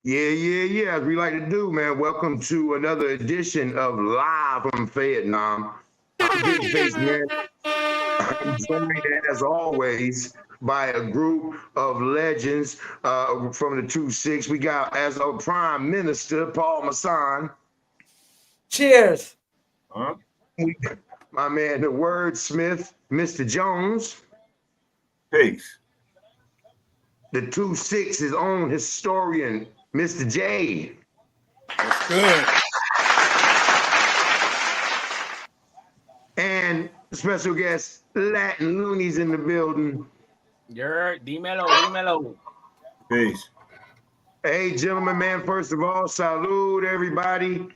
Yeah. As we like to do, man. Welcome to another edition of Live from Fayettenam. I'm Big Face Man. I'm joined, as always, by a group of legends from the 2-6. We got, as our Prime Minister, Paul Masson. Cheers. We, my man, the wordsmith, Mr. Jones. Peace. The 2-6's own historian, Mr. J. That's good. And special guest, Latin Looney's in the building. Dímelo. Peace. Hey, gentlemen, man, first of all, salute everybody.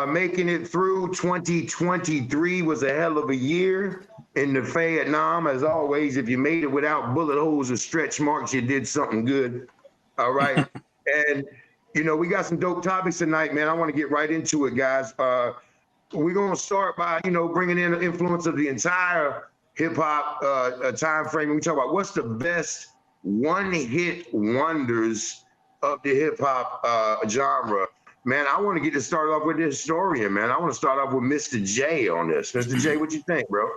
Making it through 2023 was a hell of a year in the Fayettenam. As always, if you made it without bullet holes or stretch marks, you did something good. All right. And, we got some dope topics tonight, man. I want to get right into it, guys. We're going to start by, bringing in the influence of the entire hip-hop time frame. We talk about what's the best one-hit wonders of the hip-hop genre. Man, I want to get to start off with the historian, man. I want to start off with Mr. J on this. Mr. J, what you think, bro?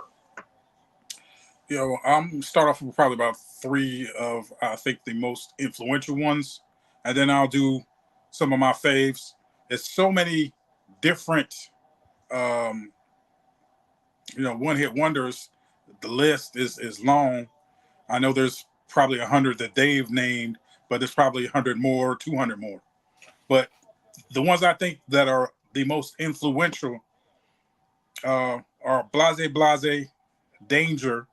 I'm start off with probably about three of, I think, the most influential ones. And then I'll do some of my faves. There's so many different, one-hit wonders. The list is long. I know there's probably 100 that they've named, but there's probably 100 more, 200 more. But the ones I think that are the most influential are Blase Blase, Danger,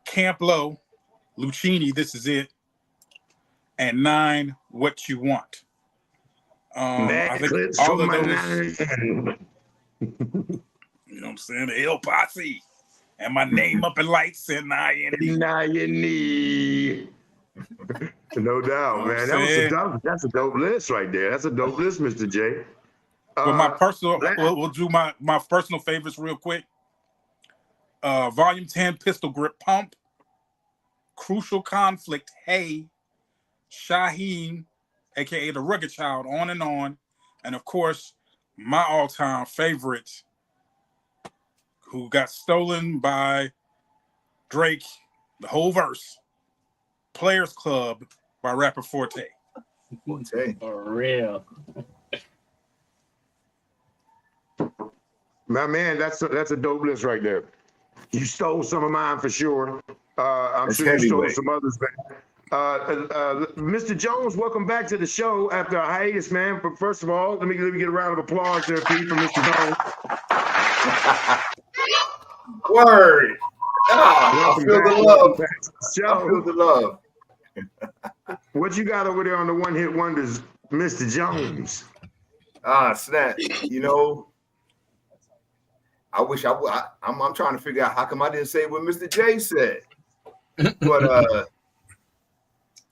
Camp Low, Lucchini, This Is It, and 9, What You Want. I think all of those, you know what I'm saying? The El Posse. And my name up in lights and Now you need. No doubt, man. That's a dope list right there. That's a dope list, Mr. J. But my personal, we'll do my personal favorites real quick. Volume 10, Pistol Grip Pump, Crucial Conflict, Hey, Shaheem, aka the Rugged Child, On and On, and of course, my all-time favorite, who got stolen by Drake, the whole verse, Players Club by Rapper Forte. For real. My man, that's a dope list right there. You stole some of mine for sure. I'm sure you stole some others, man. Mr. Jones, welcome back to the show after a hiatus, man. But first of all, let me get a round of applause there, Pete, for Mr. Jones. Word. I feel the love. I feel the love. What you got over there on the one-hit wonders, Mr. Jones? Snap. I wish I would. I'm trying to figure out how come I didn't say what Mr. J said. But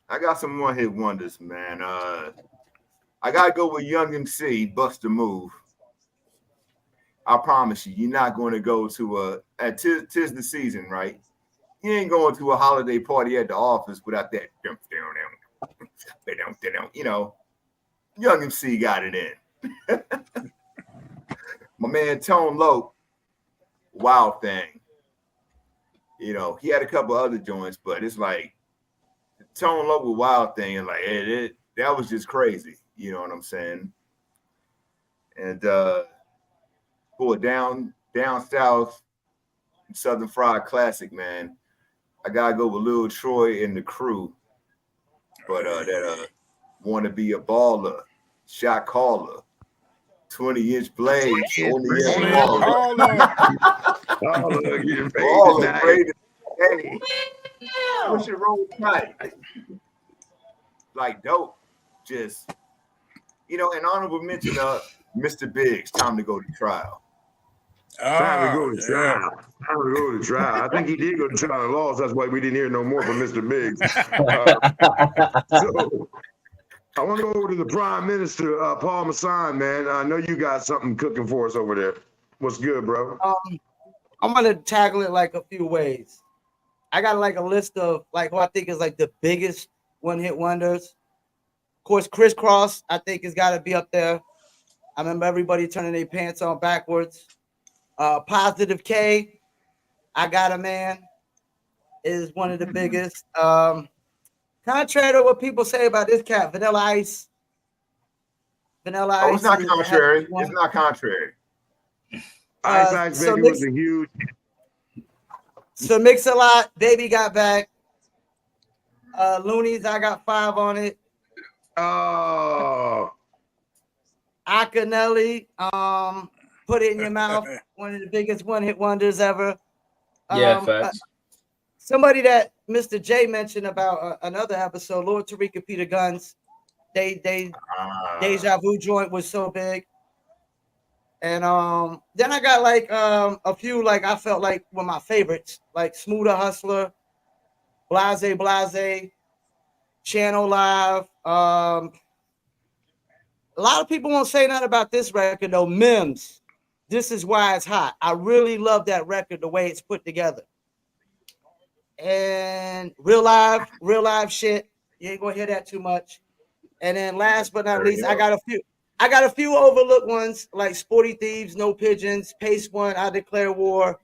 I got some one-hit wonders, man. I gotta go with Young MC, Bust a Move. I promise you, you're not going to go to tis the season, right? You ain't going to a holiday party at the office without that. Young MC got it in. My man Tone Loc, Wild Thing. He had a couple other joints, but it's like Tone Loc with Wild Thing, and like that was just crazy. You know what I'm saying? And for a down south Southern Fried classic, man, I gotta go with Lil Troy and the Crew. But that Wanna Be a Baller, Shot Caller, 20-inch blades, only Baller, great. Push it roll tight. Like dope. Just an honorable mention of Mr. Biggs, Time to Go to Trial. Time to go to trial. Time to go to trial. I think he did go to trial and lost. That's why we didn't hear no more from Mr. Biggs. So I want to go over to the Prime Minister, Paul Masson, man. I know you got something cooking for us over there. What's good, bro? I'm gonna tackle it like a few ways. I got like a list of like who I think is like the biggest one-hit wonders. Of course, Crisscross, I think, has got to be up there. I remember everybody turning their pants on backwards. Positive K, I Got a Man, is one of the biggest. Contrary to what people say about this cat, Vanilla Ice. Vanilla Ice. Oh, it's not contrary. It's not contrary. Ice Ice Baby was a huge. So Mix-a-Lot, Baby Got Back. Loonies, I Got 5 on it. Oh. Akinelli, Put It in Your Mouth, one of the biggest one-hit wonders ever. Yeah, facts. Somebody that Mr. J mentioned about another episode, Lord Tariq Peter Guns. Deja Vu joint was so big. And then I got like a few like I felt like were my favorites, like Smoother Hustler, Blase Blase, Channel Live. A lot of people won't say nothing about this record though. Mims, This Is Why It's Hot. I really love that record, the way it's put together. And real live shit. You ain't gonna hear that too much. And then last but not least, I got a few overlooked ones like Sporty Thieves, No Pigeons, Pace One, I Declare War,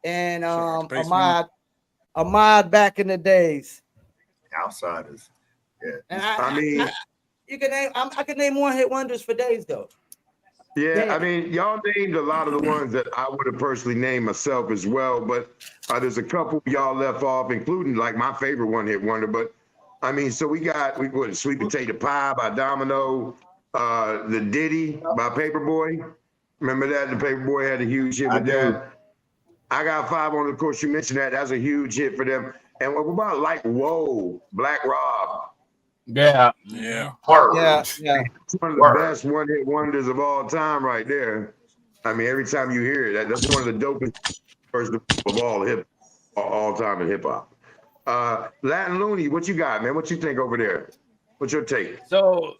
and Ahmad back in the days. Outsiders. Yeah. And I can name one-hit wonders for days though. Yeah, I mean, y'all named a lot of the ones that I would have personally named myself as well, but there's a couple y'all left off, including like my favorite one-hit wonder. But I mean, so we got Sweet Potato Pie by Domino, the Diddy by Paperboy. Remember that? The Paperboy had a huge hit with that. I Got 5 on it. Of course, you mentioned that. That's a huge hit for them. And what about like Whoa, Black Rob? Yeah. Yeah. It's one of the best one-hit wonders of all time right there. I mean, every time you hear it, that's one of the dopest first of all time in hip hop. Latin Looney, what you got, man? What you think over there? What's your take? So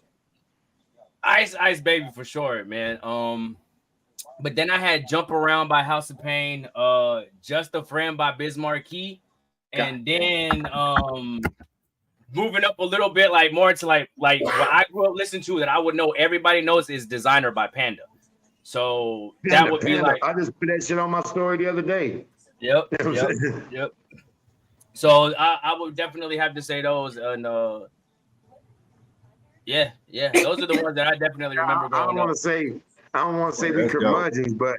Ice Baby for sure, man. But then I had Jump Around by House of Pain, Just a Friend by Biz Markie, and then moving up a little bit, like more to like what I grew up listening to that I would know everybody knows is Designer by Panda. So that would be like, I just put that shit on my story the other day. Yep. So I would definitely have to say those, and yeah, those are the ones that I definitely remember. I don't want to say we curmudgeons, but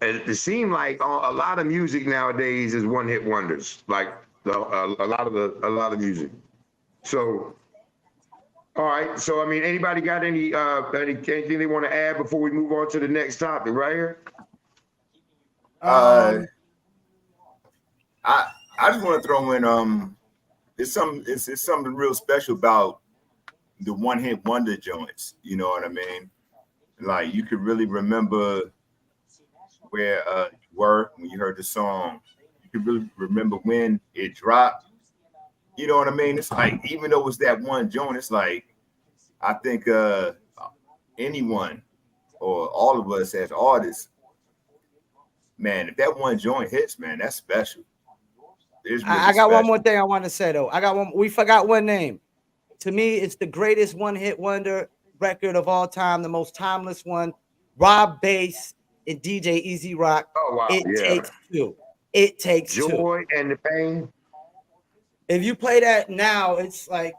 it seemed like a lot of music nowadays is one-hit wonders. Like a lot of music. So, all right. So, I mean, anybody got anything they want to add before we move on to the next topic right here? I just want to throw in it's something real special about the one-hit wonder joints. You know what I mean? Like you could really remember where you were when you heard the song. You could really remember when it dropped. You know what I mean? It's like, even though it's that one joint, it's like, I think anyone or all of us as artists, man, if that one joint hits, man, that's special. Really I got one more thing I want to say though. We forgot one name. To me, it's the greatest one-hit wonder record of all time, the most timeless one. Rob Bass and DJ Easy Rock. Oh wow! Takes two. It takes Joy and the Pain. If you play that now, it's like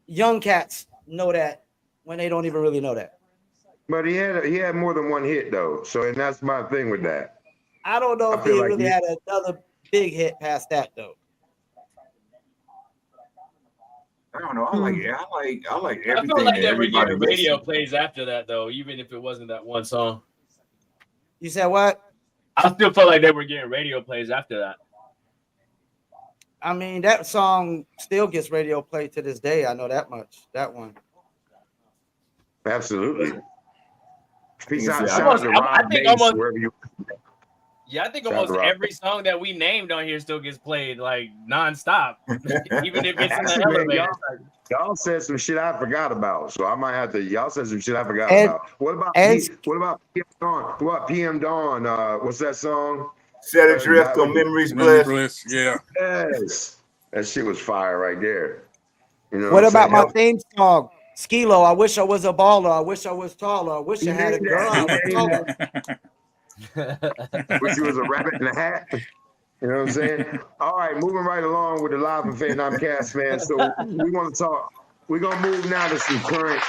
young cats know that when they don't even really know that. But he had more than one hit though, and that's my thing with that. I don't know if he really had another big hit past that though. I don't know. I like everything. I feel like they were getting radio plays after that though, even if it wasn't that one song. You said what? I still felt like they were getting radio plays after that. I mean, that song still gets radio play to this day. I know that much. That one. Absolutely. Peace out. I think almost every song that we named on here still gets played like nonstop, even if it's in the elevator. Y'all said some shit I forgot about, so I might have to. Y'all said some shit I forgot about. What about PM Dawn? What about PM Dawn? What's that song? Set Adrift on Memories Bliss. Yeah. Yes. That shit was fire right there. You know What what I'm about saying? my theme song? Skilo, I wish I was a baller. I wish I was taller. I wish I had a girl. I was taller. Wish you was a rabbit in a hat. You know what I'm saying? All right, moving right along with the Live from Vietnam cast, man. So we want to talk. We're gonna move now to some current.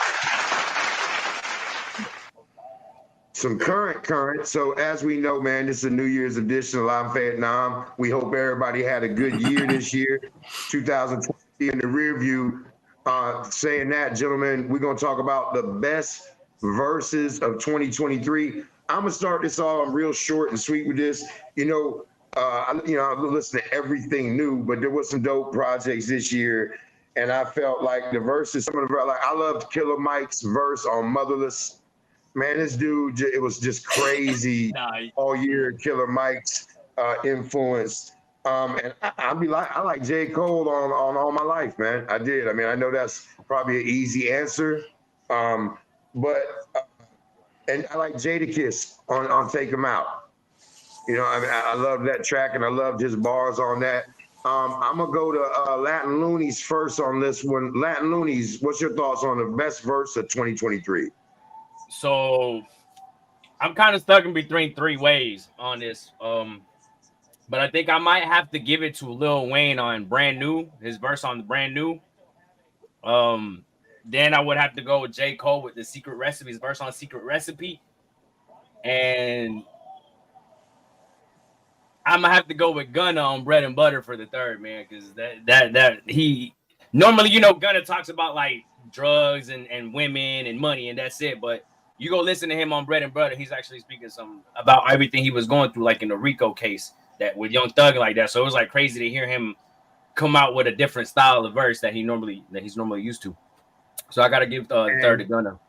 So as we know, man, this is a New Year's edition of Live from Vietnam. We hope everybody had a good year this year, 2020 in the rear view. Saying that, gentlemen, we're gonna talk about the best verses of 2023. I'm gonna start this off. I'm real short and sweet with this. I listen to everything new, but there was some dope projects this year, and I felt like the verses, some of the like I loved Killer Mike's verse on Motherless. Man, this dude, it was just crazy all year. Killer Mike's influence. And I like J. Cole on All My Life, man. I did. I mean, I know that's probably an easy answer, but and I like Jadakiss on Take 'Em Out. You know, I mean, I love that track, and I loved his bars on that. I'm gonna go to Latin Loonies first on this one. Latin Loonies, what's your thoughts on the best verse of 2023? So I'm kind of stuck in between three ways on this. But I think I might have to give it to Lil Wayne on Brand New, his verse on the Brand New. Then I would have to go with J. Cole with the Secret Recipe, his verse on Secret Recipe. And I'm gonna have to go with Gunna on Bread and Butter for the third, man, because that he normally, Gunna talks about like drugs and women and money, and that's it. But you go listen to him on Bread and Butter, he's actually speaking about everything he was going through, like in the Rico case that with Young Thug like that. So it was like crazy to hear him come out with a different style of verse that he's normally used to. So I gotta give the third to Gunna.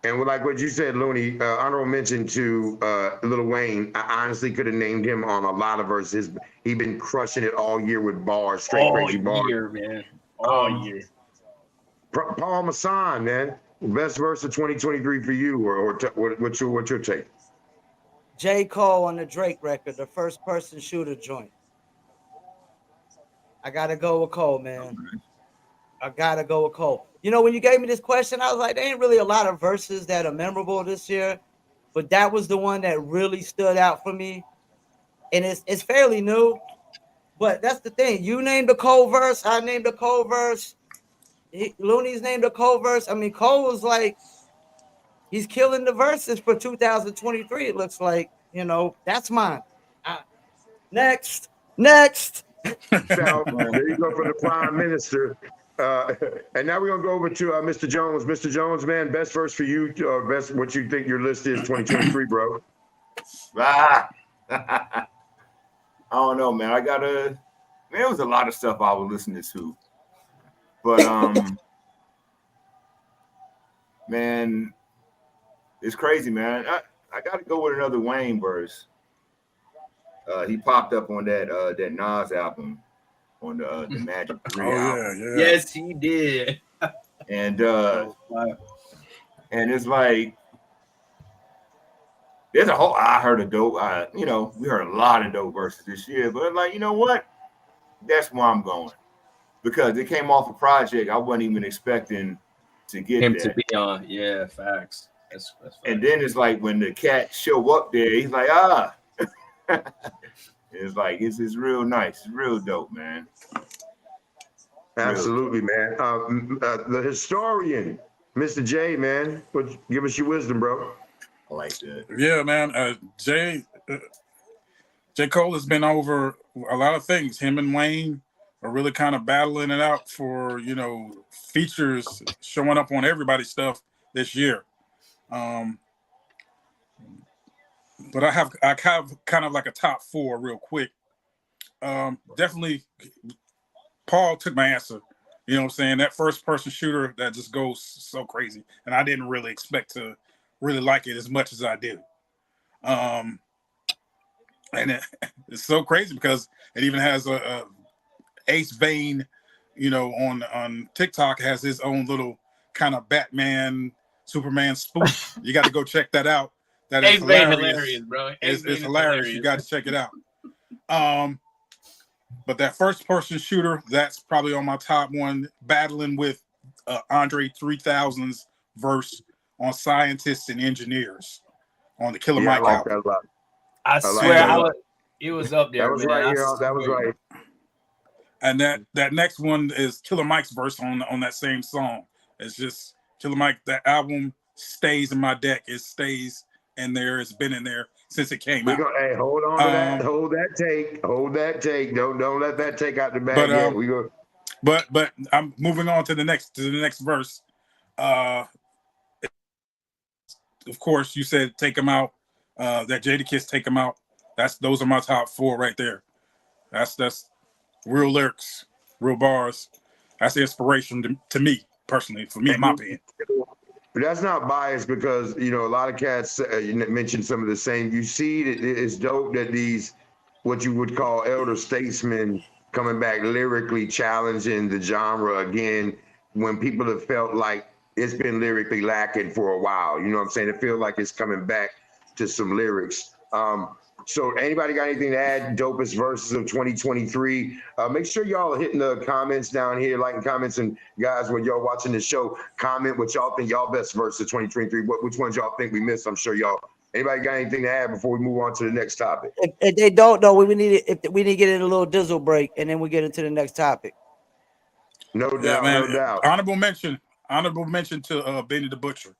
And like what you said, Looney, honorable mention to Lil Wayne. I honestly could have named him on a lot of verses. He's been crushing it all year with bars, straight crazy bars. All year, man. All year. Paul Masson, man. Best verse of 2023 for you, or what's your take? J. Cole on the Drake record, the first person shooter joint. I gotta go with Cole, man. I gotta go with Cole. You know, when you gave me this question, I was like, there ain't really a lot of verses that are memorable this year, but that was the one that really stood out for me. And it's fairly new, but that's the thing. You named the Cole verse, I named the Cole verse. Looney's named the Cole verse. I mean, Cole was like, he's killing the verses for 2023. It looks like, that's mine. Next. So there you go for the Prime Minister. And now we're gonna go over to Mr. Jones. Mr. Jones, man, best verse for you, best what you think your list is 2023, bro. I don't know, man. There was a lot of stuff I was listening to, but man, it's crazy, man. I gotta go with another Wayne verse. He popped up on that Nas album, on the Magic 3 album. Yeah. Yes, he did. And it's like there's a whole. I heard a dope. We heard a lot of dope verses this year, but like, you know what? That's where I'm going, because it came off a project I wasn't even expecting to get Him that. to be on. Yeah, facts. That's facts. And then it's like when the cat show up there, he's like, It's like it's real nice, it's real dope, man. Absolutely, man. The historian, Mr. J, man, give us your wisdom, bro. I like that. Yeah, man. J. Cole has been over a lot of things. Him and Wayne are really kind of battling it out for, features showing up on everybody's stuff this year. But I have kind of like a top four real quick. Definitely, Paul took my answer. You know what I'm saying? That first person shooter that just goes so crazy. And I didn't really expect to really like it as much as I did. And it's so crazy because it even has a Ace Vane, on TikTok, has his own little kind of Batman, Superman spoof. You got to go check that out. That is hilarious, bro. It's hilarious. You got to check it out. But that first person shooter, that's probably on my top one, battling with Andre 3000's verse on Scientists and Engineers on the Killer Yeah, I Mike like album. that a lot. I like swear that a I lot. was. It was up there, That was man. right here. That was right. And that next one is Killer Mike's verse on that same song. It's just Killer Mike. That album stays in my deck. It stays in there. It's been in there since it came out. Hey, hold on to that. Hold that take. Hold that take. Don't let that take out the bag yet. We go. But I'm moving on to the next verse. Of course, you said take them out. That Jadakiss take them out. Those are my top 4 right there. That's real lyrics, real bars. That's the inspiration to me personally. For me, in my opinion. But that's not biased because a lot of cats you mentioned some of the same. You see, it's dope that these what you would call elder statesmen coming back lyrically challenging the genre again when people have felt like it's been lyrically lacking for a while. You know what I'm saying? It feels like it's coming back to some lyrics. So anybody got anything to add? Dopest verses of 2023. Make sure y'all are hitting the comments down here, liking comments, and guys, when y'all watching the show, comment what y'all think y'all best verse of 2023. Which ones y'all think we missed? I'm sure y'all. Anybody got anything to add before we move on to the next topic? If they don't know, we need to get in a little dizzle break, and then we get into the next topic. No doubt, man. No doubt. Honorable mention to Benny the Butcher.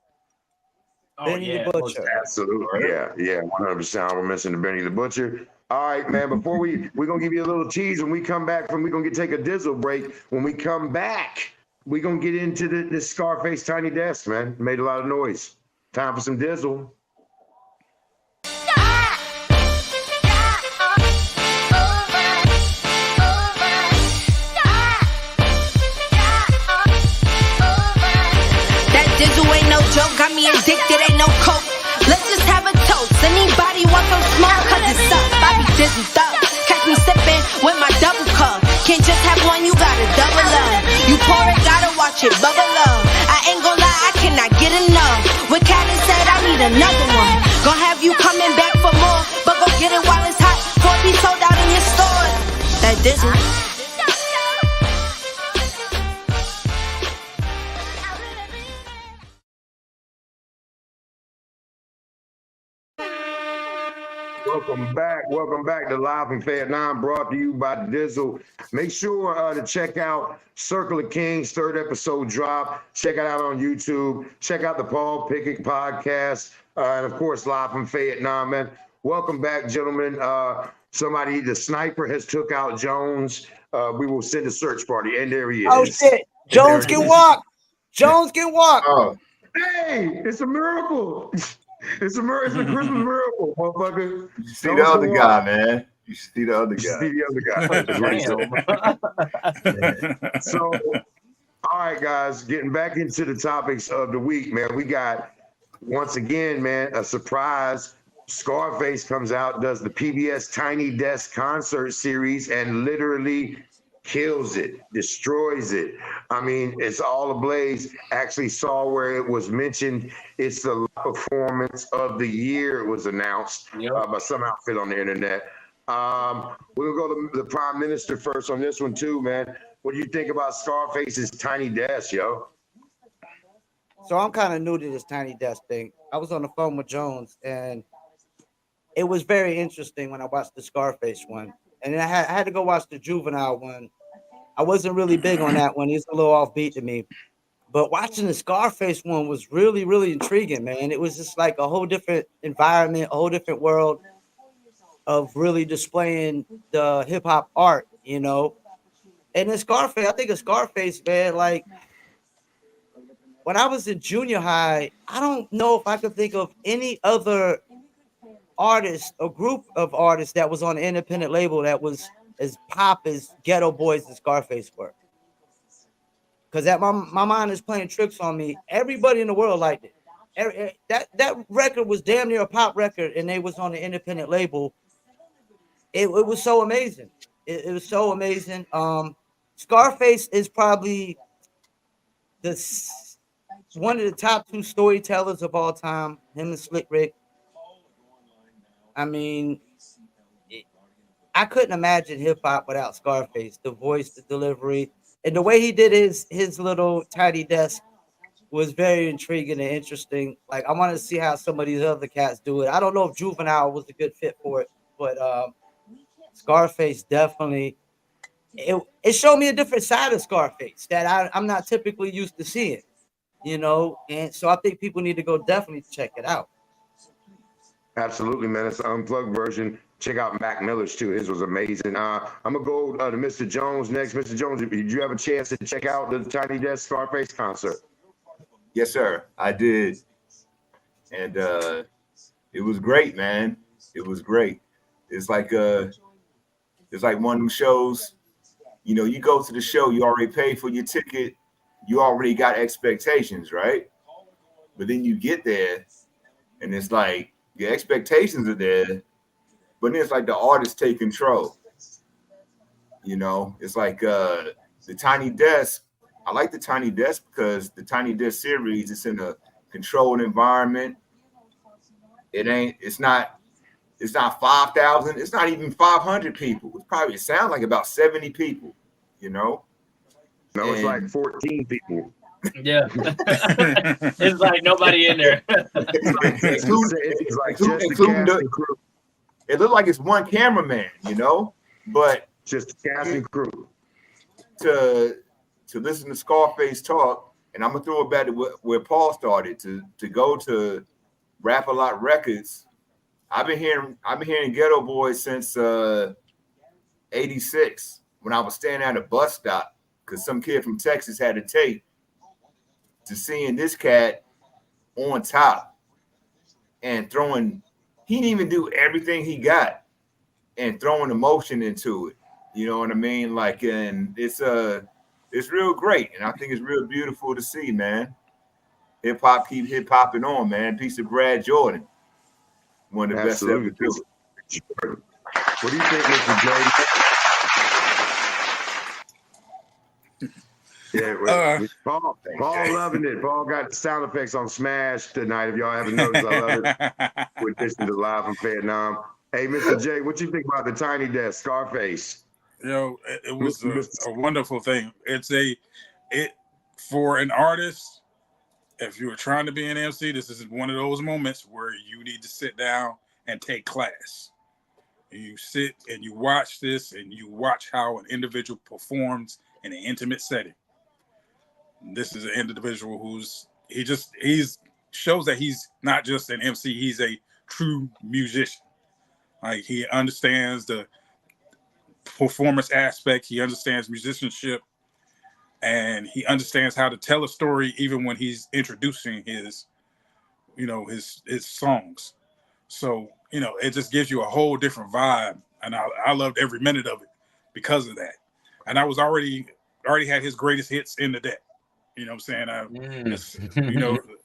Benny the Butcher. Absolutely. Yeah. 100%. I'll mention to Benny the Butcher. All right, man. Before we're going to give you a little tease when we come back we're going to take a dizzle break. When we come back, we're going to get into the Scarface Tiny Desk, man. Made a lot of noise. Time for some dizzle. Joke got me addicted, ain't no coke. Let's just have a toast. Anybody want some smoke? Cause it's up. I be dizzy thug. Catch me sipping with my double cup. Can't just have one, you gotta double up. You pour it, gotta watch it bubble up. I ain't gon' lie, I cannot get enough. When Callie said I need another one, gon' have you coming back for more. But go get it while it's hot, before it be sold out in your stores. That dizzle. Welcome back to Live from Fayettenam, brought to you by Dizzle. Make sure to check out Circle of Kings, 3rd episode drop. Check it out on YouTube. Check out the Paul Pickett podcast. And of course, Live from Fayettenam, man. Welcome back, gentlemen. The sniper has took out Jones. We will send a search party. And there he is. Oh, shit. Jones can walk. Jones can walk. Oh. Hey, it's a miracle. It's a Christmas miracle, motherfucker. You see the other guy, man. You see the other guy. So, all right, guys, getting back into the topics of the week, man. We got, once again, man, a surprise. Scarface comes out, does the PBS Tiny Desk concert series, and literally kills it, destroys it. I mean, it's all ablaze. Actually saw where it was mentioned. It's the performance of the year. It was announced by some outfit on the internet. We'll go to the Prime Minister first on this one too, man. What do you think about Scarface's Tiny Desk, yo? So I'm kind of new to this Tiny Desk thing. I was on the phone with Jones, and it was very interesting when I watched the Scarface one. And then I had to go watch the Juvenile one. I wasn't really big on that one. He's a little offbeat to me. But watching the Scarface one was really, really intriguing, man. It was just like a whole different environment, a whole different world of really displaying the hip hop art, you know. And in Scarface, I think of Scarface, man, like when I was in junior high, I don't know if I could think of any other artist or group of artists that was on an independent label that was as pop as Ghetto Boys and Scarface were. Because that my mind is playing tricks on me. Everybody in the world liked it. That record was damn near a pop record, and they was on an independent label. It was so amazing. It was so amazing. Scarface is probably one of the top 2 storytellers of all time. Him and Slick Rick. I mean, I couldn't imagine hip hop without Scarface. The voice, the delivery, and the way he did his little tiny desk was very intriguing and interesting. Like I want to see how some of these other cats do it. I don't know if Juvenile was a good fit for it, but Scarface definitely. It showed me a different side of Scarface that I'm not typically used to seeing, you know, and so I think people need to go definitely check it out. Absolutely, man. It's an unplugged version. Check out Mac Miller's too. His was amazing. I'm gonna go to Mr. Jones next. Mr. Jones, did you have a chance to check out the Tiny Desk Scarface concert? Yes, sir. I did, and it was great, man. It was great. It's like one of them shows. You know, you go to the show, you already paid for your ticket, you already got expectations, right? But then you get there, and it's like your expectations are there, but then it's like the artists take control. You know, it's like the Tiny Desk. I like the Tiny Desk because the Tiny Desk series is in a controlled environment. It's not 5,000. It's not even 500 people. It sounds like about 70 people, you know? No, it's like 14 people. Yeah. It's like nobody in there. It's like just the cast and crew. It looked like it's one cameraman, you know? But just the cast and crew. To listen to Scarface talk, and I'm going to throw it back to where Paul started, to go to Rap-A-Lot Records. I've been hearing Ghetto Boys since '86 when I was standing at a bus stop because some kid from Texas had a tape, to seeing this cat on top and throwing. He didn't even do everything he got and throwing emotion into it. You know what I mean? Like, and it's real great, and I think it's real beautiful to see, man. Hip hop keep hip hopping on, man. Piece of Brad Jordan. One of the best ever do. What do you think, Mr. J? Yeah, Paul loving it. Paul got the sound effects on Smash tonight. If y'all haven't noticed, I love it. We're listening to Live from Vietnam. Hey, Mr. J, what you think about the Tiny Desk, Scarface? Yo, it was a wonderful thing. For an artist, if you were trying to be an MC, this is one of those moments where you need to sit down and take class. You sit and you watch this, and you watch how an individual performs in an intimate setting. This is an individual he shows that he's not just an MC, he's a true musician. Like, he understands the performance aspect, he understands musicianship, and he understands how to tell a story even when he's introducing his songs. So, it just gives you a whole different vibe, and I loved every minute of it because of that. And I was already had his greatest hits in the deck. You know what I'm saying?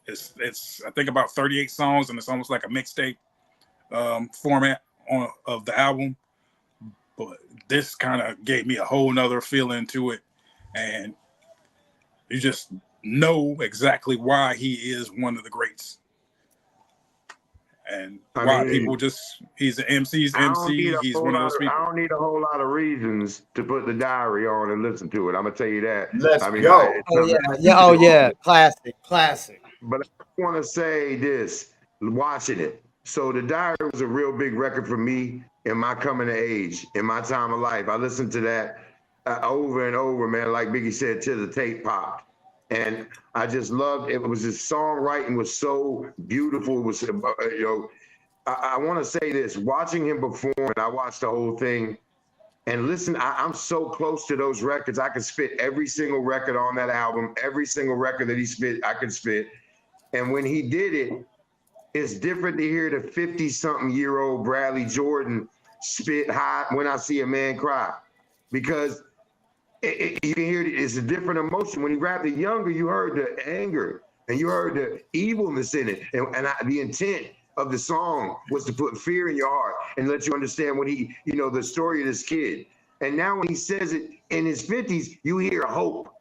It's I think about 38 songs, and it's almost like a mixtape format of the album. But this kind of gave me a whole nother feeling to it, and you just know exactly why he is one of the greats. And he's an MC's MC. He's one of those people. I don't need a whole lot of reasons to put The Diary on and listen to it. I'm gonna tell you that. Let's go. Oh yeah, classic. But I want to say this: watching it. So The Diary was a real big record for me in my coming of age, in my time of life. I listened to that over and over, man. Like Biggie said, till the tape popped. And I just loved it. It was his songwriting was so beautiful. It was, I want to say this: watching him perform, and I watched the whole thing, and listen. I'm so close to those records. I could spit every single record on that album, every single record that he spit, I could spit. And when he did it, it's different to hear the 50-something-year-old Bradley Jordan spit "High When I See a Man Cry," because you can hear it's a different emotion. When he rapped it younger, you heard the anger and you heard the evilness in it. And the intent of the song was to put fear in your heart and let you understand what the story of this kid. And now when he says it in his 50s, you hear hope.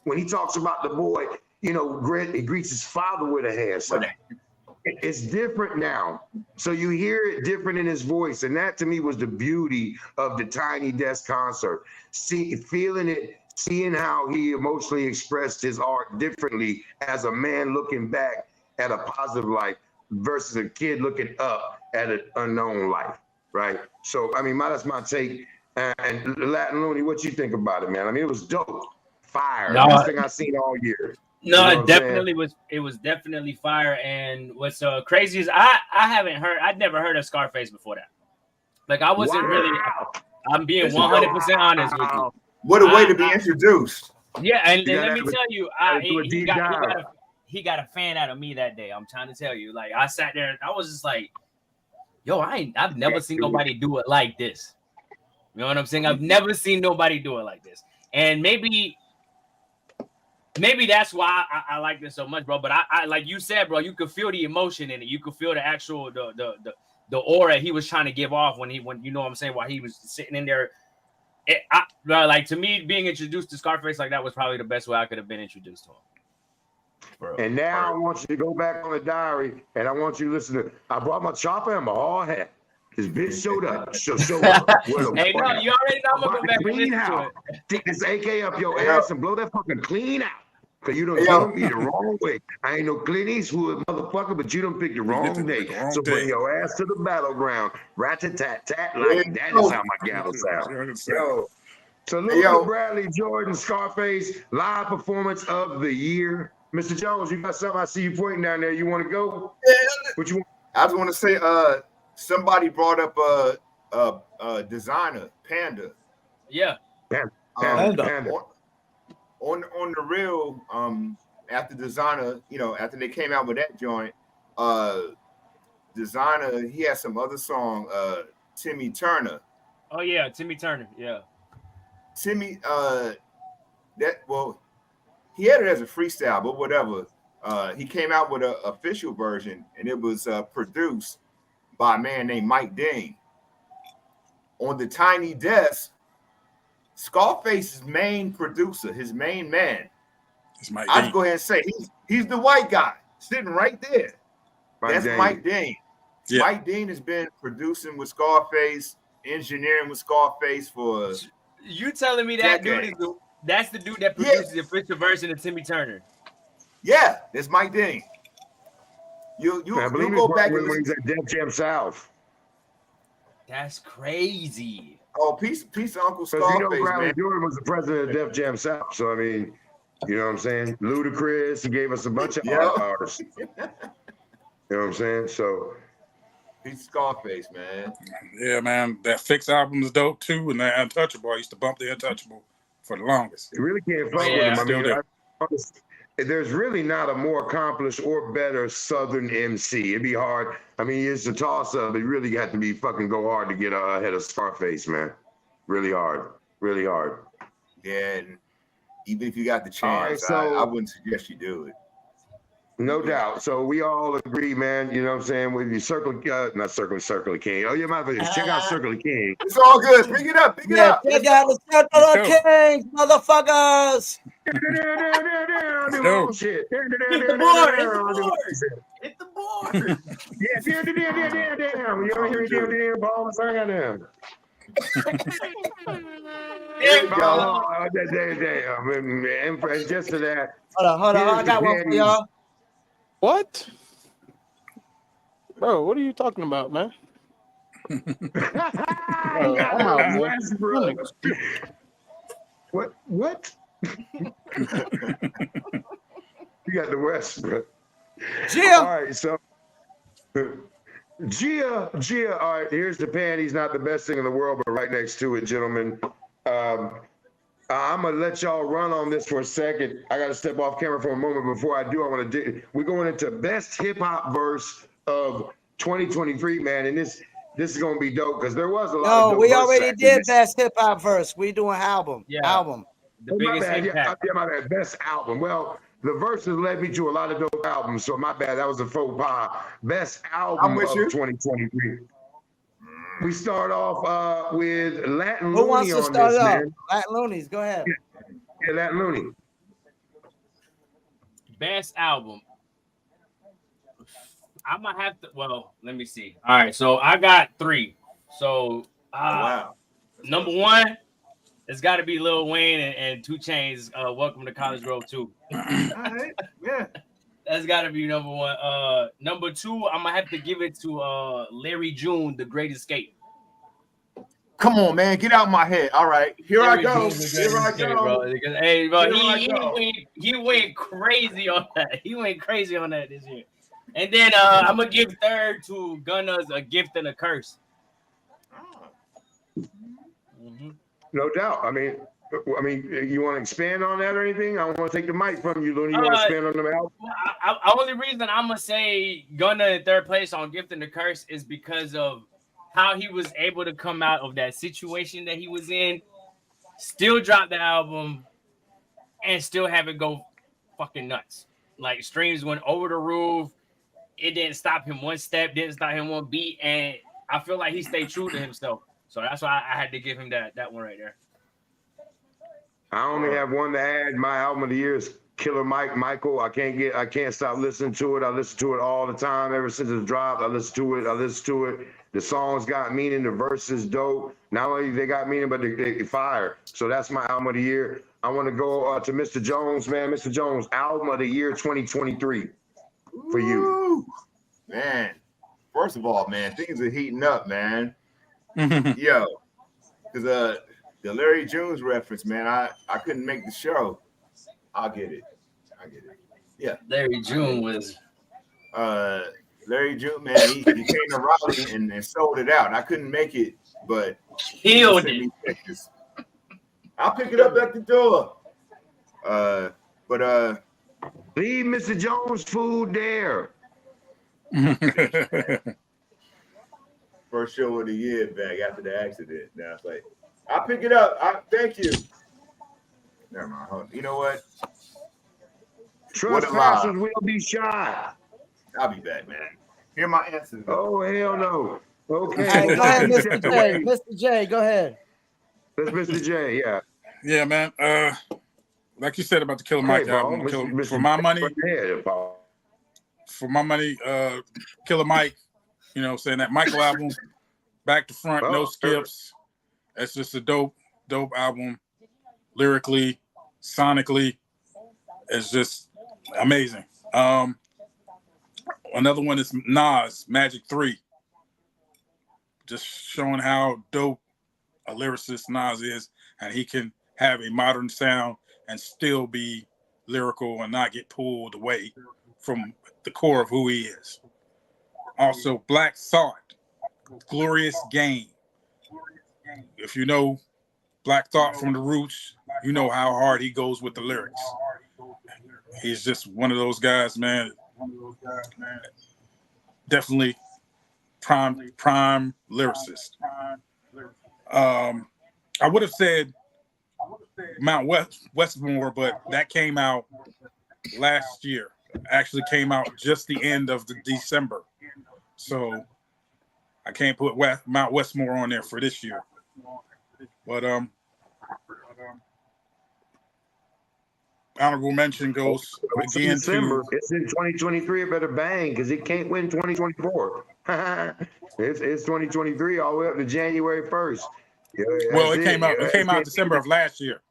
When he talks about the boy, he greets his father with a handshake. it's different now. So you hear it different in his voice. And that to me was the beauty of the Tiny Desk concert. Feeling it, seeing how he emotionally expressed his art differently as a man looking back at a positive life versus a kid looking up at an unknown life, right? So, I mean, that's my take. And Latin Looney, what you think about it, man? I mean, it was dope. Fire. No, Best thing I've seen all year. No, You know it what I'm definitely was. It was definitely fire. And what's crazy is I haven't heard. I'd never heard of Scarface before that. Like I wasn't really. I'm being 100% honest with you. What a way to be introduced. Yeah, and let me tell you, he got a fan out of me that day. I'm trying to tell you. Like I sat there, I was just like, yo, I've never seen nobody do it like this. You know what I'm saying? I've never seen nobody do it like this. And maybe that's why I like this so much, bro. But I like you said, bro, you could feel the emotion in it. You could feel the actual the aura he was trying to give off when you know what I'm saying, while he was sitting in there. Like to me, being introduced to Scarface like that was probably the best way I could have been introduced to him. Bro. And now I want you to go back on the diary, and I want you to listen to. I brought my chopper and my hard hat. This bitch showed up. Show up. Hey, no, you already know I'm gonna go back and listen to it. Stick this AK up your ass and blow that fucking clean out. Cause you don't me the wrong way. I ain't no Clint Eastwood motherfucker, but you done picked the wrong day. So bring your ass to the battleground. Rat-a-tat-tat, like that is how my gavel sounds. Yo. So look, Bradley Jordan, Scarface, live performance of the year. Mr. Jones, you got something? I see you pointing down there. You want to go? Yeah. What you want? I just want to say, somebody brought up a designer, Panda. Yeah. Panda. On the real, after designer, after they came out with that joint, designer, he had some other song, Timmy Turner. Oh yeah, Timmy Turner. Yeah. Timmy, he had it as a freestyle, but whatever. He came out with an official version, and it was produced by a man named Mike Dean. On the Tiny Desk, Scarface's main producer, his main man, I'll just go ahead and say he's the white guy sitting right there. That's Mike Dean. Yeah. Mike Dean has been producing with Scarface, engineering with Scarface for. You telling me that decades. Dude that's the dude that produces the official version of Timmy Turner? Yeah, that's Mike Dean. You go back when he's at Def Jam South. That's crazy. Oh, peace to Uncle Scarface, man. Jordan was the president of Def Jam South, so I mean, you know what I'm saying? Ludacris, he gave us a bunch of artists. You know what I'm saying? So, peace Scarface, man. Yeah, man. That Fix album is dope too, and that Untouchable. I used to bump the Untouchable for the longest. You really can't fuck with him. I mean, there's really not a more accomplished or better Southern MC. It'd be hard. I mean, it's a toss-up. It really got to be fucking go hard to get ahead of Scarface, man. Really hard. Really hard. Yeah, and even if you got the chance, I wouldn't suggest you do it. No doubt. So we all agree, man. You know what I'm saying? With your Circle of King. Oh, you might check out Circle of King. It's all good. Pick it up. Pick it up. Check out the Circle of Kings, motherfuckers. Shit. Hit the board. Hit the board. Yeah, damn. You don't hear me damn balls? I got them. There you go. And just to that. Hold on. I got one for y'all. What? Bro, what are you talking about, man? What? You got the West, bro. Gia. All right, so Gia. All right, here's the panties. Not the best thing in the world, but right next to it, gentlemen. I'm gonna let y'all run on this for a second. I gotta step off camera for a moment. Before I do, I want to. We're going into best hip hop verse of 2023, man, and this is gonna be dope because there was a lot. No, we already did best hip hop verse. We doing album. Yeah. Album. The biggest impact. Yeah, my bad. Best album. Well, the verses led me to a lot of dope albums, so my bad. That was a faux pas. Best album of 2023. We start off with Latin Looney. Who wants to start off? Man. Latin Looney's. Go ahead. Yeah, Latin Looney. Best album. I'm gonna have to. Well, let me see. All right, so I got 3. So Wow. number 1, it's got to be Lil Wayne and 2 Chainz. Welcome to College Grove 2. All right. Yeah. That's got to be number 1. Number 2, I'm gonna have to give it to Larry June, The Great Escape. Come on, man. Get out my head. All right. Here I go. Here I go. Bro. Because, hey, bro, Here he went crazy on that. He went crazy on that this year. And then I'm gonna give 3rd to Gunna's A Gift and a Curse. Mm-hmm. No doubt. I mean, you want to expand on that or anything? I don't want to take the mic from you, Looney. You want to expand on the album? Only reason I'm gonna say Gunna in 3rd place on Gift and the Curse is because of how he was able to come out of that situation that he was in, still drop the album, and still have it go fucking nuts. Like streams went over the roof. It didn't stop him one step, didn't stop him one beat, and I feel like he stayed true to himself. So that's why I had to give him that one right there. I only have one to add. My album of the year is Killer Michael. I can't stop listening to it. I listen to it all the time ever since it dropped. I listen to it. The songs got meaning. The verses dope. Not only they got meaning, but they fire. So that's my album of the year. I want to go to Mr. Jones, man. Mr. Jones, album of the year 2023 for you. Ooh, man. First of all, man, things are heating up, man. Yo, because the Larry Jones reference, man, I couldn't make the show. I'll get it. Yeah. Larry June was Larry June, man, he came to Raleigh and sold it out. I couldn't make it, but killed it. I'll pick it up at the door. Leave Mr. Jones food there. First show of the year back after the accident. Now it's like, I'll pick it up. Thank you. Never mind. Hold on. You know what? Trespassers will be shot. I'll be back, man. Here are my answers. Oh, hell no. Okay. All right, go ahead, Mr. J. Mr. J, go ahead. That's Mr. J, yeah. Yeah, man. Like you said about the Killer Mike album, for my money, Killer Mike, you know, saying that Michael album, back to front, no skips. That's just a dope album. Lyrically, sonically, it's just amazing. Another one is Nas, Magic 3. Just showing how dope a lyricist Nas is, and he can have a modern sound and still be lyrical and not get pulled away from the core of who he is. Also, Black Thought, Glorious Game. If you know Black Thought from the Roots, you know how hard he goes with the lyrics. He's just one of those guys, man. Definitely prime lyricist. I would have said Mount Westmore, but that came out last year. Actually came out just the end of the December. So I can't put Mount Westmore on there for this year. But honorable mention goes again December. to... It's in 2023. It better bang because it can't win 2024. it's 2023 all the way up to January 1st. Yeah, well, it came out December of last year.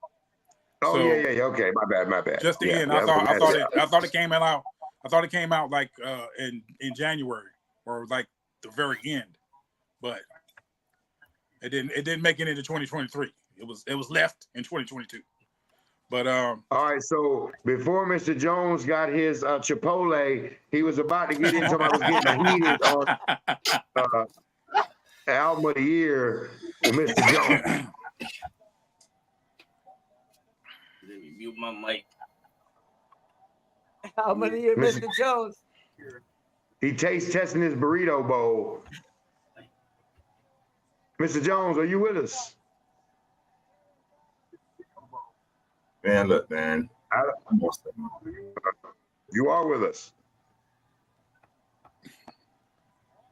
Oh, so, yeah. Okay, my bad. Just the end. I thought it came out. I thought it came out like in January or like the very end, but it didn't make it into 2023. It was left in 2022. But all right. So before Mr. Jones got his Chipotle, he was about to get into. I was getting heated on album of the year with Mr. Jones. Let me mute my mic. How many years, Mr. Jones? He testing his burrito bowl. Mr. Jones, are you with us? Man, look, man. You are with us.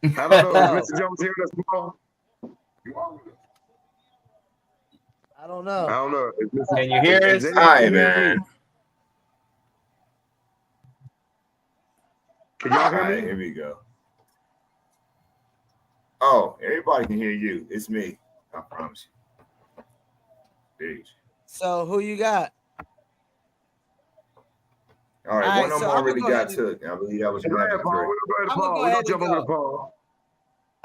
I don't know. Is Mr. Jones hearing us, Paul? I don't know. Can you hear us? Hi, man. Can y'all hear me? Here we go. Oh, everybody can hear you. It's me. I promise you. Peace. So who you got? All right, All one right, of them so I'm gonna already go ahead got and took. I believe that was Go ahead, Magic Paul. 3. I'm gonna go We're ahead gonna and jump over go. to Paul.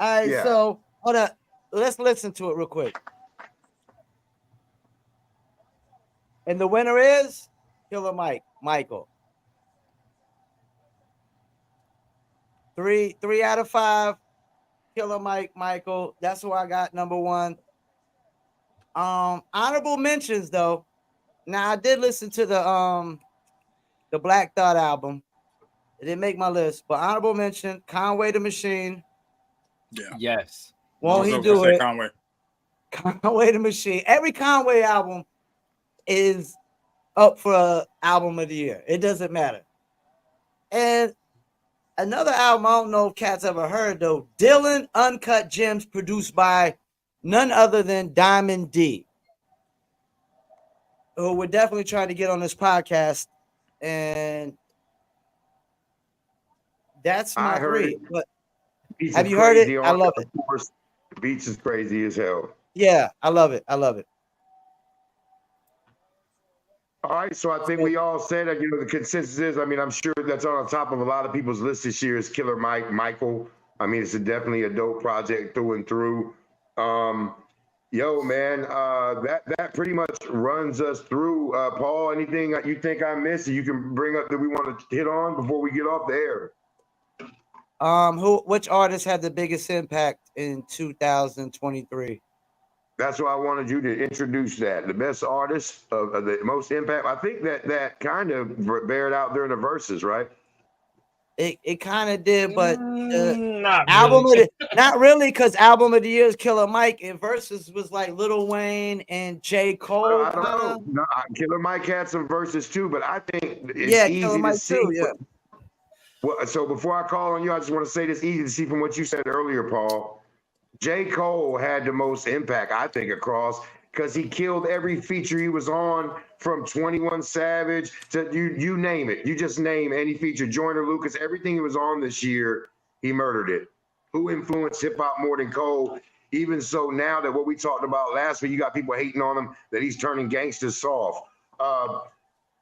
All right, Yeah. so hold up. Let's listen to it real quick. And the winner is Killer Michael. 3 out of 5. Killer Michael. That's who I got number 1. Honorable mentions though. Now I did listen to the Black Thought album. It didn't make my list, but honorable mention Conway the Machine. Yeah. Yes. Won't he I was gonna do say it? Conway. Conway the Machine. Every Conway album is up for album of the year. It doesn't matter. And another album I don't know if cats ever heard though. Dylan Uncut Gems, produced by none other than Diamond D, who we're definitely trying to get on this podcast. And that's my I heard 3. it. But Beats have is you heard it? crazy I on love it. it. Of course, Beats is crazy as hell. Yeah, I love it. I love it. All right, so I think we all said that, the consensus is, I mean, I'm sure that's on top of a lot of people's list this year is Killer Michael. I mean, it's definitely a dope project through and through. Yo, man, that pretty much runs us through. Paul, anything that you think I missed that you can bring up that we want to hit on before we get off the air? Which artist had the biggest impact in 2023? That's why I wanted you to introduce that. The best artist of the most impact. I think that kind of bared out during the verses, right? It kind of did, but Not album really. of the, not really, because album of the year is Killer Mike, and verses was like Lil Wayne and J. Cole. I don't know. No, Killer Mike had some verses too, but I think it's Yeah, easy Killer to Mike see. too. Yeah. Well, so before I call on you, I just want to say this easy to see from what you said earlier, Paul. J. Cole had the most impact, I think, across because he killed every feature he was on, from 21 Savage to you name it. You just name any feature, Joyner Lucas, everything he was on this year, he murdered it. Who influenced hip hop more than Cole? Even so, now that what we talked about last week, you got people hating on him that he's turning gangsters soft.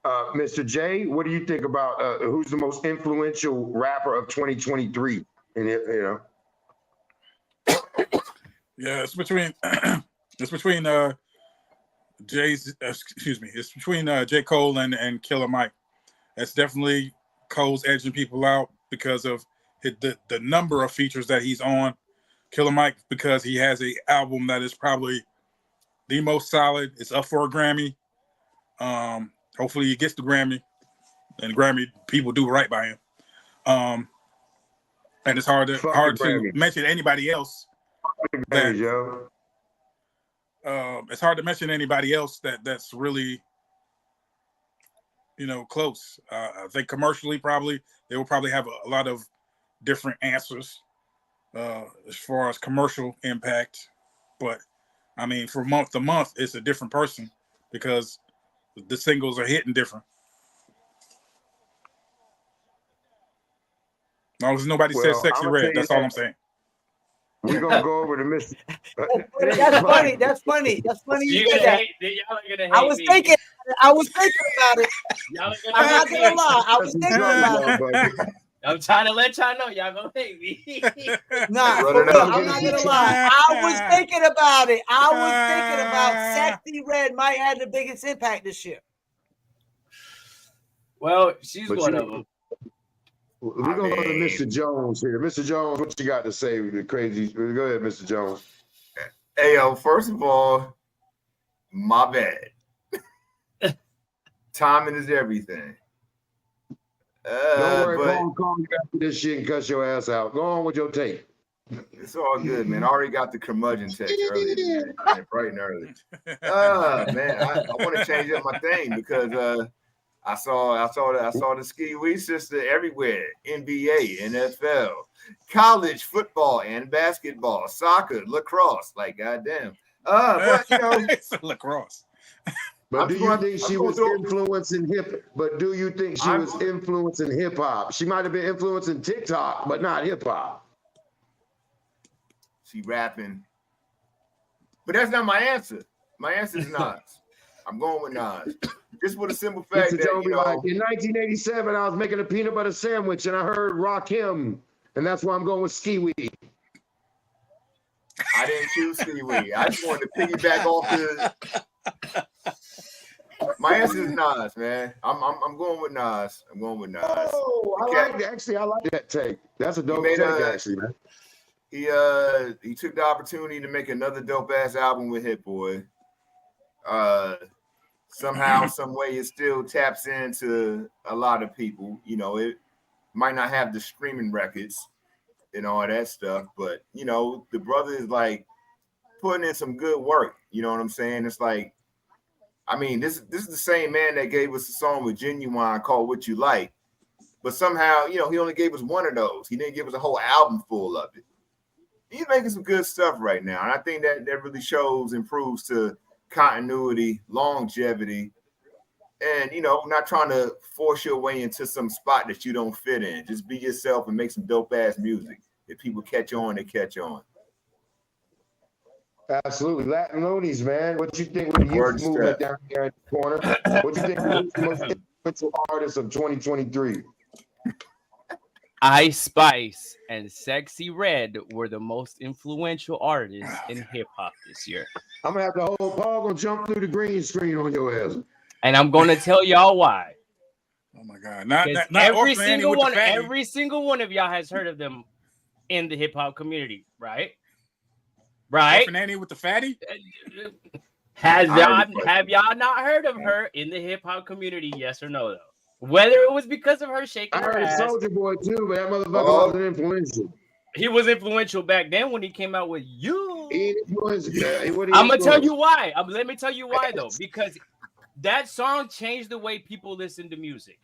Mr. J, what do you think about who's the most influential rapper of 2023? And Yeah, it's between it's between J. Cole and Killer Mike. That's definitely Cole's edging people out because of the number of features that he's on. Killer Mike, because he has a album that is probably the most solid. It's up for a Grammy. Hopefully he gets the Grammy, and Grammy people do right by him. And it's hard to mention anybody else. It's hard to mention anybody else that's really, close. I think commercially, they will probably have a lot of different answers as far as commercial impact. But I mean, from month to month, it's a different person because the singles are hitting different. As long as nobody says Sexy Red, that's all I'm saying. We're gonna go over to Mr. That's funny. That's funny. That's funny. You said that. I was thinking about it. I'm not gonna lie. I was thinking about it. I'm trying to let y'all know y'all gonna hate me. Nah, for real. I'm not gonna lie. I was thinking about it. I was thinking about Sexy Red might have the biggest impact this year. Well, she's one of them. We're going to go to Mr. Jones here. Mr. Jones, what you got to say? The crazy. Go ahead, Mr. Jones. Hey, first of all, my bad. Timing is everything. Don't worry, call me after this shit and cuss your ass out. Go on with your take. It's all good, man. I already got the curmudgeon text earlier today, bright and early. Man, I want to change up my thing because I saw the ski wee sister everywhere. NBA, NFL, college football and basketball, soccer, lacrosse. Like goddamn. But it's lacrosse. But do you think she was influencing hip? But do you think she was influencing hip hop? She might have been influencing TikTok, but not hip hop. She rapping. But that's not my answer. My answer is Nas. I'm going with Nas. Just for the simple fact that, Like, in 1987, I was making a peanut butter sandwich and I heard Rakim, and that's why I'm going with Ski Weed. I didn't choose Ski Weed. I just wanted to piggyback off the. My answer is Nas, man. I'm going with Nas. I'm going with Nas. Oh, I like that take. That's a dope take, actually, man. He took the opportunity to make another dope ass album with Hit Boy. Somehow, some way, it still taps into a lot of people. You know, it might not have the streaming records and all that stuff, but you know, the brother is like putting in some good work. You know what I'm saying? It's like, I mean, this is the same man that gave us a song with Genuine called "What You Like," but somehow, you know, he only gave us one of those. He didn't give us a whole album full of it. He's making some good stuff right now, and I think that really shows and proves to continuity, longevity, and you know, not trying to force your way into some spot that you don't fit in. Just be yourself and make some dope ass music. If people catch on, they catch on. Absolutely. Latin Loonies, man. What you think with the youth movement down here in the corner? What you think of the most influential artists of 2023? Ice Spice and Sexy Red were the most influential artists in hip hop this year. I'm gonna have the whole Paul gonna jump through the green screen on your ass. And I'm gonna tell y'all why. Oh my God! Not every single one of y'all has heard of them in the hip hop community, right? Right? Orphan with the fatty? Have y'all not heard of her in the hip hop community? Yes or no, though? Whether it was because of her shaking her ass. I heard Soulja Boy too, but that motherfucker wasn't influential. He was influential back then when he came out with You. I'm gonna tell you why. Let me tell you why though, because that song changed the way people listen to music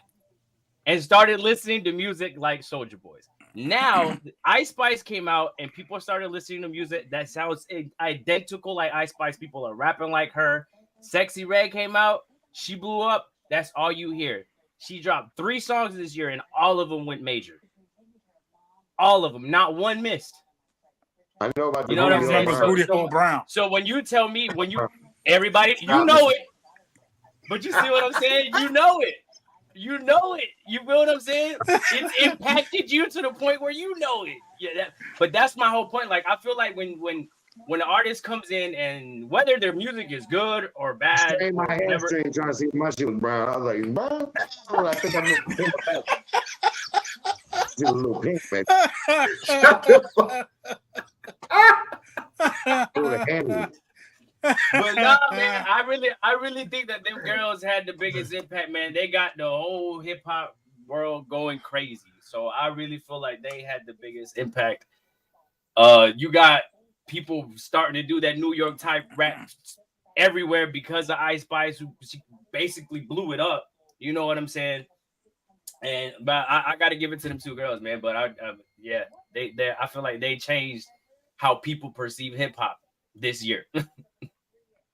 and started listening to music like Soulja Boys. Now, Ice Spice came out and people started listening to music that sounds identical like Ice Spice. People are rapping like her. Sexy Red came out. She blew up. That's all you hear. She dropped 3 songs this year and all of them went major. All of them. Not one missed. I know about you know what I'm saying? Brown. So when you tell me, everybody, you know it. But you see what I'm saying? You know it. You know it. You feel what I'm saying? It's impacted you to the point where you know it. Yeah, but that's my whole point. Like, I feel like when an artist comes in and whether their music is good or bad, my hamstring trying to see if my shit was brown. I was like, brown? I think I'm a little pink, man. But nah, man, I really think that them girls had the biggest impact, man. They got the whole hip hop world going crazy. So I really feel like they had the biggest impact. You got people starting to do that New York type rap everywhere because of Ice Spice, who basically blew it up. You know what I'm saying? But I got to give it to them 2 girls, man. But I feel like they changed how people perceive hip hop this year.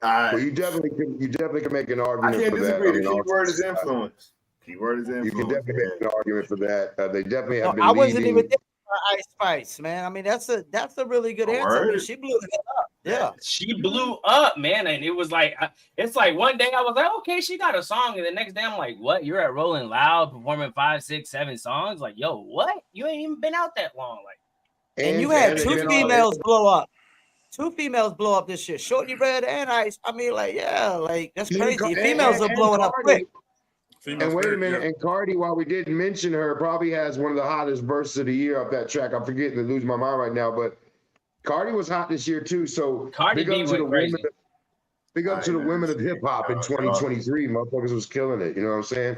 Well, you definitely can make an argument. I can't for disagree. That. The keyword is influence. Keyword is influence. You can definitely make an argument for that. They definitely have been. I wasn't even thinking about Ice Spice, man. I mean, that's a really good answer. I mean, she blew it up. Yeah, she blew up, man. And it was like, it's like one day I was like, okay, she got a song, and the next day I'm like, what? You're at Rolling Loud performing 5, 6, 7 songs? Like, yo, what? You ain't even been out that long, like. And you had 2 females blow up. 2 females blow up this year. Shorty Red and Ice. I mean, like, yeah, like that's crazy. Females are blowing up quick. And wait a minute, and Cardi, while we didn't mention her, probably has one of the hottest bursts of the year up that track. I'm forgetting to lose my mind right now, but Cardi was hot this year too. So Cardi big up to the crazy. Big up to the women of hip hop in 2023. Motherfuckers was killing it. You know what I'm saying?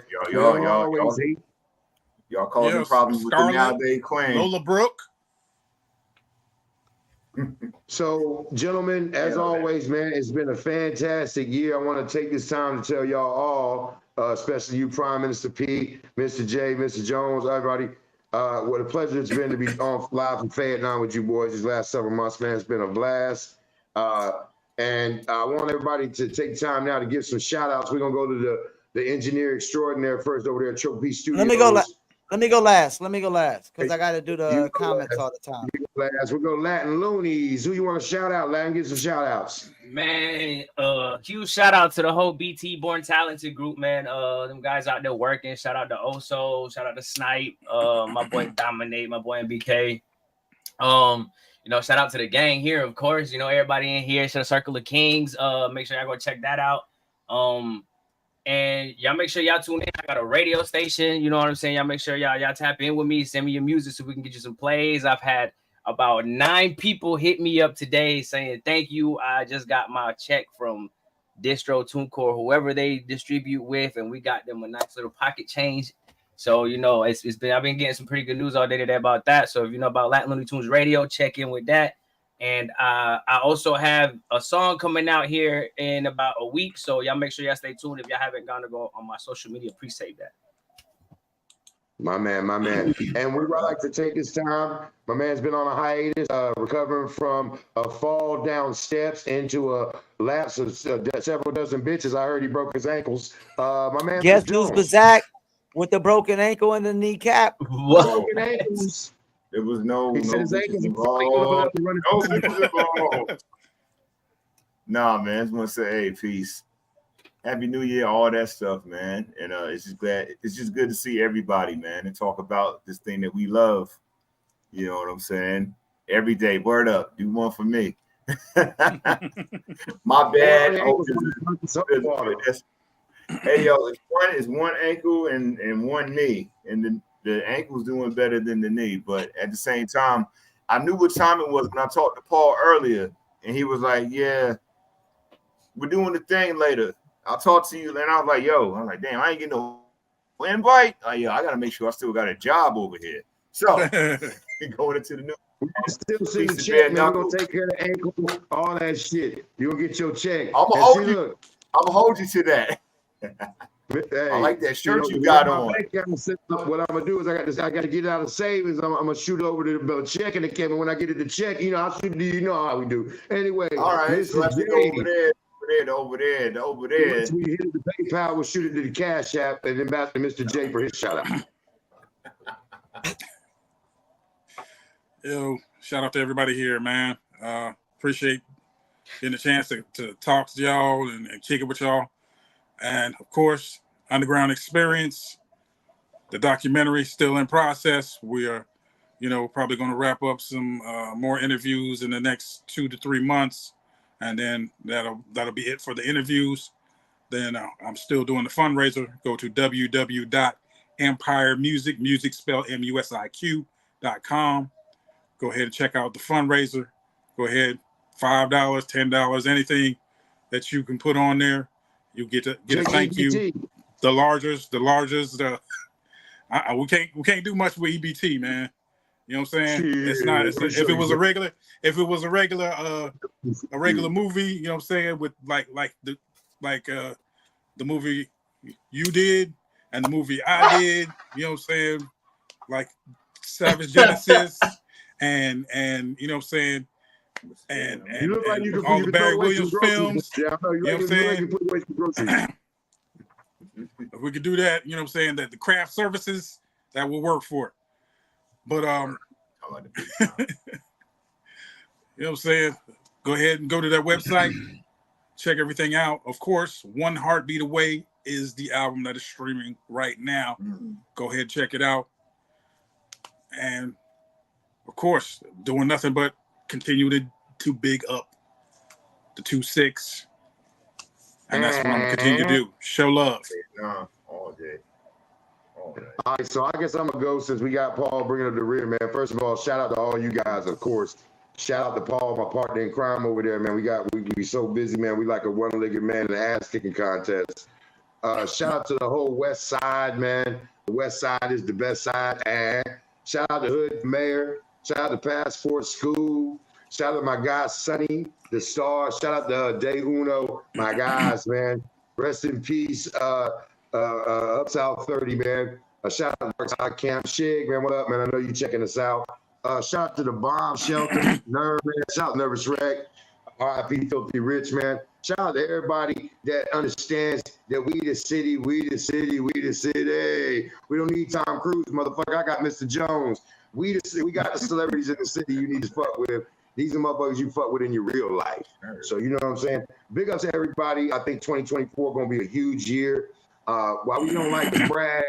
Y'all causing problems with the nowadays queen. Lola Brooke. So, gentlemen, as always, man, it's been a fantastic year. I want to take this time to tell y'all all, especially you, Prime Minister P, Mr. J, Mr. Jones, everybody, what a pleasure it's been to be on live from Fayettenam with you boys these last several months, man. It's been a blast. And I want everybody to take time now to give some shout outs. We're going to go to the engineer extraordinaire first over there at Choke P Studios. Let me go last because I got to do the comments all the time. class. We'll go Latin Loonies. Who you want to shout out, Latin? Get some shout outs. Man, huge shout out to the whole BT Born Talented group, man. Them guys out there working. Shout out to Oso, shout out to Snipe, my boy Dominate, my boy MBK. Shout out to the gang here, of course. Everybody in here, to the Circle of Kings. Make sure y'all go check that out. And y'all make sure y'all tune in. I got a radio station, you know what I'm saying? Y'all make sure y'all tap in with me, send me your music so we can get you some plays. I've had about 9 people hit me up today saying thank you. I just got my check from Distro, TuneCore, whoever they distribute with, and we got them a nice little pocket change. So I've been getting some pretty good news all day today about that. So if you know about Latin Looney Tunes Radio, check in with that. And I also have a song coming out here in about a week. So y'all make sure y'all stay tuned. If y'all haven't gone to go on my social media, pre-save that. My man. And we would like to take this time. My man's been on a hiatus, recovering from a fall down steps into a lapse of several dozen bitches. I heard he broke his ankles. My man. Guess who's Bazak with the broken ankle and the kneecap? Broken ankles. There was no. He said his ankles involved. Nah, man. I just want to say, hey, peace. Happy New Year, all that stuff, man. And it's just good to see everybody, man, and talk about this thing that we love. You know what I'm saying? Every day, word up, do one for me. My bad. Hey, yo, it's one ankle and one knee, and the ankle's doing better than the knee. But at the same time, I knew what time it was when I talked to Paul earlier, and he was like, "Yeah, we're doing the thing later. I'll talk to you." And I was like, "Yo," damn, I ain't getting no invite. Yeah, I gotta make sure I still got a job over here. So going into the new. We're still seeing the check, man. We're gonna take care of the ankle, all that shit. You'll get your check. I'm gonna hold you to that. Hey, I like that shirt you got on. What I'm gonna do is I got to get out of savings. I'm gonna shoot over to the checking account. And when I get it the check, I'll shoot it. You know how we do. Anyway, all right. So let's go over there. Over there. Once we hit the PayPal, we'll shoot it to the Cash App, and then back to Mr. J for his shout out. Yo, shout out to everybody here, man. Appreciate getting a chance to talk to y'all and kick it with y'all. And of course, Underground Experience, the documentary still in process. We are, probably going to wrap up some more interviews in the next 2 to 3 months. And then that'll be it for the interviews. Then I'm still doing the fundraiser. Go to www.empiremusic, music spelled music.com. Go ahead and check out the fundraiser. Go ahead, $5, $10, anything that you can put on there. You get a thank you. The largest. We can't do much with EBT, man. You know what I'm saying? It's not. If it was a regular movie, you know what I'm saying, with like the movie you did and the movie I did, you know what I'm saying, like Savage Genesis and you know what I'm saying, and all the Barry Williams films. You know what I'm saying? If we could do that, you know what I'm saying, that the craft services, that will work for it. But you know what I'm saying? Go ahead and go to their website, check everything out. Of course, One Heartbeat Away is the album that is streaming right now. Go ahead and check it out. And of course, doing nothing but continue to big up the 2-6. And that's what I'm gonna continue to do. Show love. All day. All right, so I guess I'm gonna go since we got Paul bringing up the rear, man. First of all, shout out to all you guys, of course. Shout out to Paul, my partner in crime over there, man. We so busy, man. We like a one-legged man in an ass-kicking contest. Shout out to the whole West Side, man. The West Side is the best side. And shout out to Hood Mayor. Shout out to Passport School. Shout out to my guy Sonny, the star. Shout out to Day Uno, my guys, man. Rest in peace. Up South 30, man. Shout out to Camp Shig, man. What up, man? I know you checking us out. Shout out to the Bomb Shelter, Nerve, man. Shout out to Nervous Wreck. R.I.P. Filthy Rich, man. Shout out to everybody that understands that we the city, we the city, we the city. We don't need Tom Cruise, motherfucker. I got Mr. Jones. We got the celebrities in the city you need to fuck with. These are motherfuckers you fuck with in your real life. So you know what I'm saying? Big up to everybody. I think 2024 gonna be a huge year. While we don't like to brag,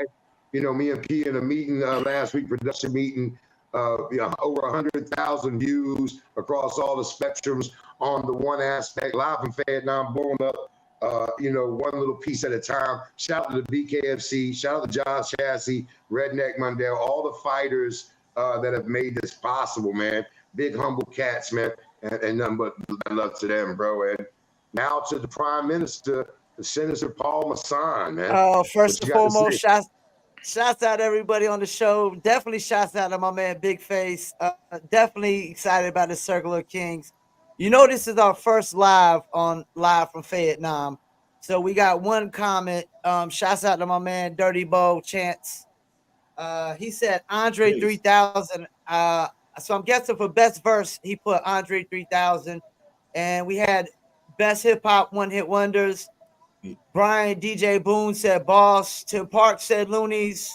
you know, me and P in a meeting last week, production meeting, over 100,000 views across all the spectrums on the one aspect. Live from Fayettenam, blowing up, one little piece at a time. Shout out to the BKFC, shout out to Josh Chassis, Redneck Mundell, all the fighters that have made this possible, man. Big humble cats, man, and nothing but love to them, bro. And now to the Prime Minister, the Senator Paul Masson, man. First and foremost, shouts out to everybody on the show. Definitely shouts out to my man Big Face. Definitely excited about the Circle of Kings. You know, this is our first live from Fayettenam. So we got one comment. Shouts out to my man Dirty Bo Chance. He said Andre 3000. So I'm guessing for best verse, he put Andre 3000. And we had best hip hop one hit wonders. Brian DJ Boone said Boss. Tim Park said Loonies.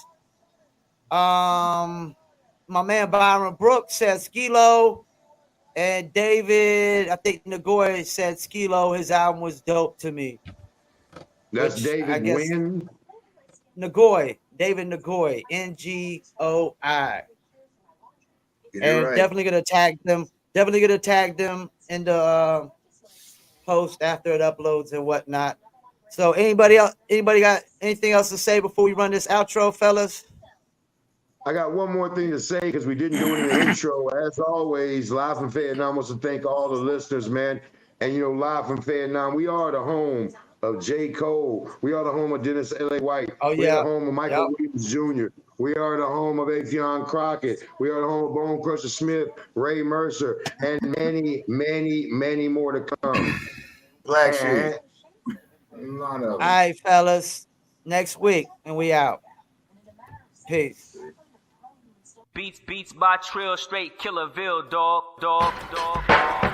My man Byron Brooks said Skilo. And David, I think Nagoy said Skilo, his album was dope to me. That's David Wynn. Nagoy, David Nagoy, Ngoi. And right. definitely gonna tag them. Definitely gonna tag them in the post after it uploads and whatnot. So anybody got anything else to say before we run this outro, fellas? I got one more thing to say because we didn't do it in the intro. As always, Live from Fayettenam wants to thank all the listeners, man. And, Live from Fayettenam, we are the home of J. Cole. We are the home of Dennis L.A. White. We are the home of Michael Williams Jr. We are the home of Affion Crockett. We are the home of Bone Crusher Smith, Ray Mercer, and many, many, many more to come. Black Sheep. All right, fellas. Next week, and we out. Peace. Beats by Trill, straight Killerville, dog.